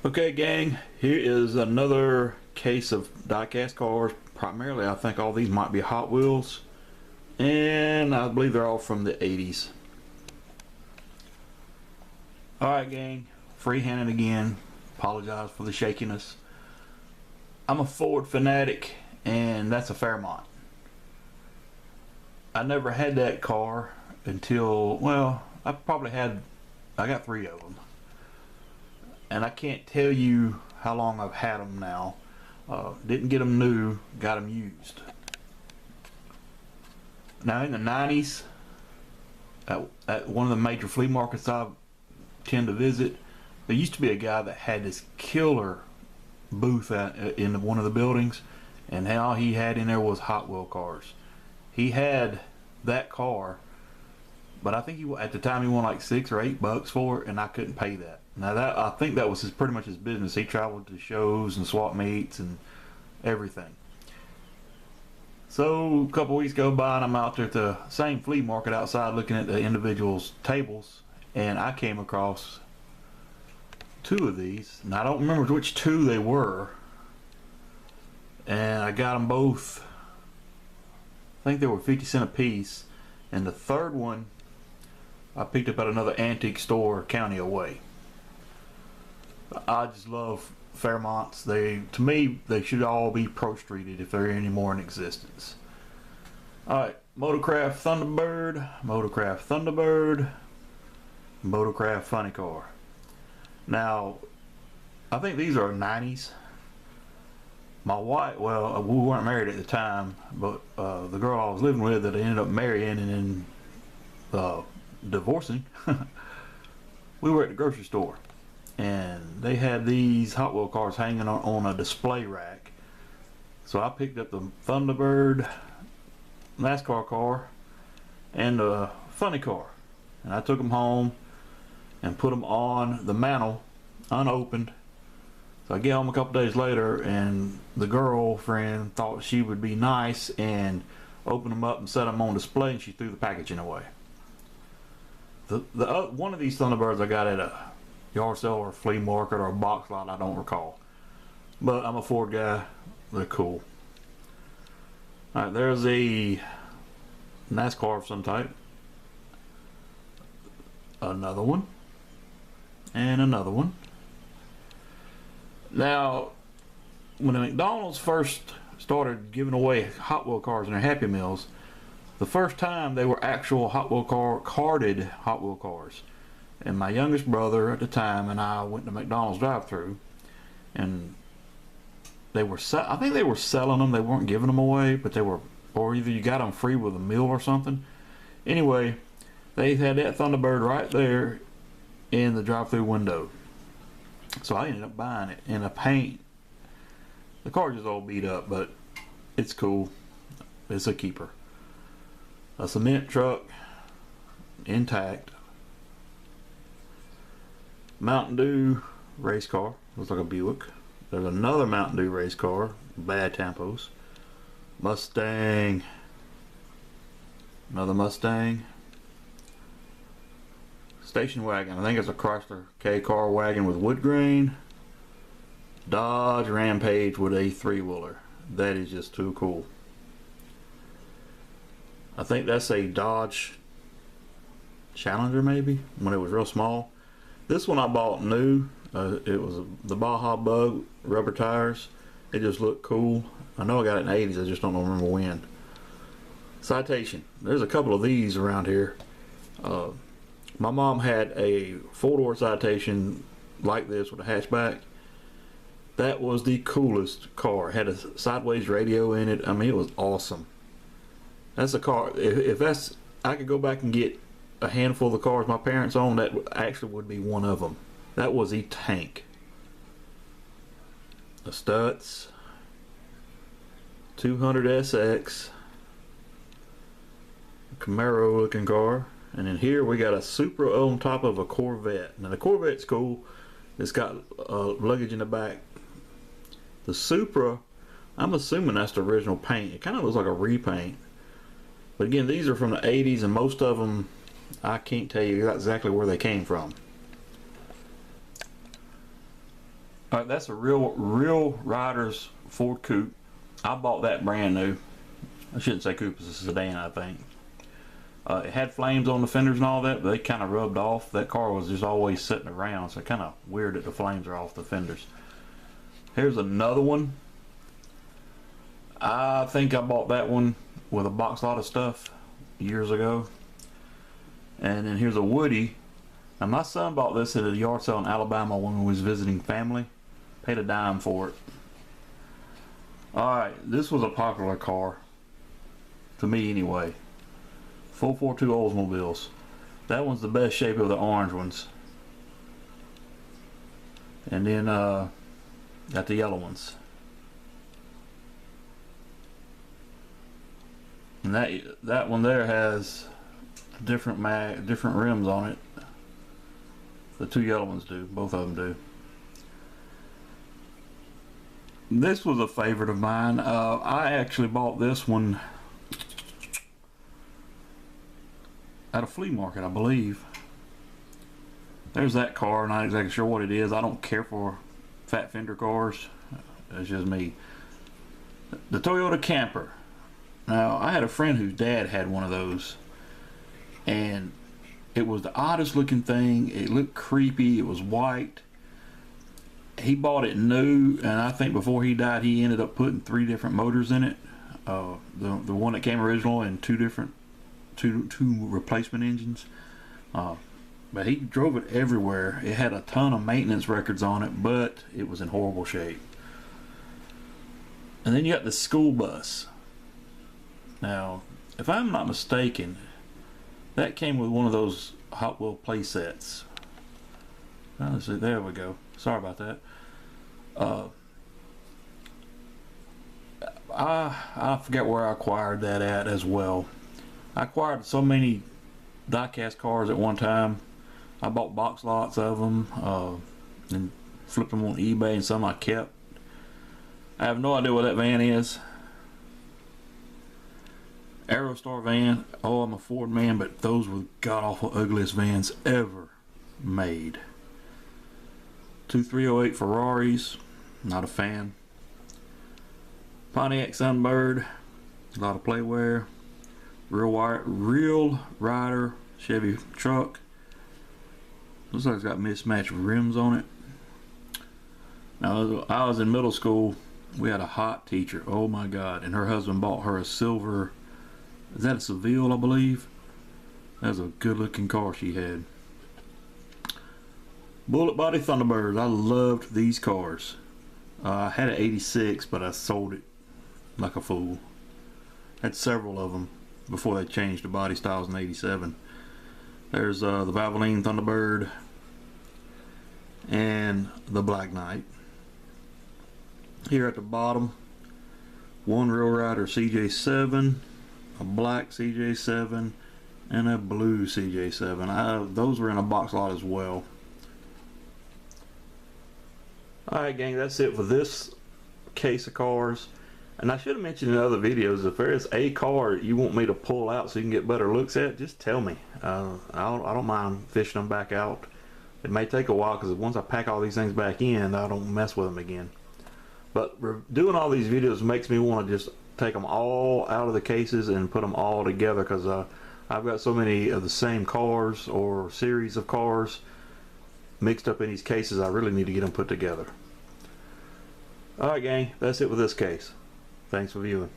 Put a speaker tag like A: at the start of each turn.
A: Okay, gang, here is another case of diecast cars. Primarily, I think all these might be Hot Wheels, and I believe they're all from the 80s. Alright, gang, free-handed again. Apologize for the shakiness. I'm a Ford fanatic, and that's a Fairmont. I never had that car until, well, I got 3 of them. And I can't tell you how long I've had them now. Didn't get them new, got them used. Now in the 90s, at one of the major flea markets I tend to visit, there used to be a guy that had this killer booth in one of the buildings, and all he had in there was Hot Wheel cars. He had that car, but I think at the time he won like $6 or $8 for it, and I couldn't pay that. Now I think that was pretty much his business. He traveled to shows and swap meets and everything. So a couple weeks go by and I'm out there at the same flea market outside looking at the individuals' tables, and I came across 2 of these. Now I don't remember which 2 they were, and I got them both. I think they were 50 cents a piece, and the third one I picked up at another antique store county away. I just love Fairmonts. To me, they should all be pro-streeted if they're any more in existence. Alright, Motorcraft Thunderbird, Motorcraft Funny Car. Now, I think these are 90s. My wife, well, we weren't married at the time, but the girl I was living with that I ended up marrying and then divorcing, we were at the grocery store, and they had these Hot Wheel cars hanging on a display rack. So I picked up the Thunderbird NASCAR car and the Funny car, and I took them home and put them on the mantle unopened. So I get home a couple days later, and the girlfriend thought she would be nice and open them up and set them on display, and she threw the packaging away. One of these Thunderbirds I got at a yard sale or a flea market or a box lot, I don't recall. But I'm a Ford guy, they're cool. Alright, there's a NASCAR of some type. Another one. And another one. Now, when the McDonald's first started giving away Hot Wheel cars in their Happy Meals, the first time they were actual Hot Wheel carded Hot Wheel cars. And my youngest brother at the time and I went to McDonald's drive-thru, and I think they were selling them. They weren't giving them away, but they were, or either you got them free with a meal or something. Anyway, they had that Thunderbird right there in the drive-thru window. So I ended up buying it in a paint. The car just all beat up, but it's cool. It's a keeper. A cement truck, intact. Mountain Dew race car, looks like a Buick. There's another Mountain Dew race car, bad tampos. Mustang, another Mustang. Station wagon, I think it's a Chrysler K car wagon with wood grain. Dodge Rampage with a 3-wheeler. That is just too cool. I think that's a Dodge Challenger maybe, when it was real small. This one I bought new. It was the Baja Bug rubber tires. It just looked cool. I know I got it in the 80s, I just don't remember when. Citation. There's a couple of these around here. My mom had a 4-door Citation like this with a hatchback. That was the coolest car. It had a sideways radio in it. I mean, it was awesome. That's a car. If that's, I could go back and get a handful of the cars my parents owned, that actually would be one of them. That was a tank. The Stutz 200SX, Camaro looking car. And then here we got a Supra on top of a Corvette. Now the Corvette's cool. It's got luggage in the back. The Supra, I'm assuming that's the original paint. It kind of looks like a repaint. But again, these are from the 80s, and most of them, I can't tell you exactly where they came from. Alright, that's a real Riders Ford Coupe. I bought that brand new. I shouldn't say coupe, it's a sedan, I think. It had flames on the fenders and all that, but they kind of rubbed off. That car was just always sitting around, so kind of weird that the flames are off the fenders. Here's another one. I think I bought that one with a box lot of stuff years ago. And then here's a Woody. Now my son bought this at a yard sale in Alabama when we was visiting family. Paid a dime for it. Alright, this was a popular car. To me anyway. 442 Oldsmobiles. That one's the best shape of the orange ones. And then got the yellow ones. And that one there has different rims on it. The two yellow ones do. Both of them do. This was a favorite of mine. I actually bought this one at a flea market, I believe. There's that car. Not exactly sure what it is. I don't care for fat fender cars. That's just me. The Toyota Camper. Now, I had a friend whose dad had one of those, and it was the oddest looking thing. It looked creepy. It was white. He bought it new, and I think before he died, he ended up putting 3 different motors in it. The one that came original and two replacement engines. But he drove it everywhere. It had a ton of maintenance records on it, but it was in horrible shape. And then you got the school bus. Now, if I'm not mistaken, that came with one of those Hot Wheel play sets. Let's see, there we go. Sorry about that. I forget where I acquired that at as well. I acquired so many diecast cars at one time. I bought box lots of them and flipped them on eBay, and some I kept. I have no idea what that van is. Aerostar van. Oh, I'm a Ford man, but those were god-awful ugliest vans ever made. 2308 Ferraris. Not a fan. Pontiac Sunbird. A lot of playware. Real Rider Chevy truck. Looks like it's got mismatched rims on it. Now, I was in middle school. We had a hot teacher. Oh my God! And her husband bought her a silver. Is that a Seville, I believe? That was a good-looking car she had. Bullet body Thunderbirds. I loved these cars. I had an 86, but I sold it like a fool. Had several of them before they changed the body styles in 87. There's the Valvoline Thunderbird and the Black Knight. Here at the bottom, one Real Rider CJ7, a black CJ7, and a blue CJ7. Those were in a box lot as well. Alright gang, that's it for this case of cars. And I should have mentioned in other videos, if there is a car you want me to pull out so you can get better looks at, just tell me. I don't mind fishing them back out. It may take a while, because once I pack all these things back in, I don't mess with them again. But doing all these videos makes me want to just take them all out of the cases and put them all together, because I've got so many of the same cars or series of cars mixed up in these cases. I really need to get them put together. Alright gang, that's it with this case. Thanks for viewing.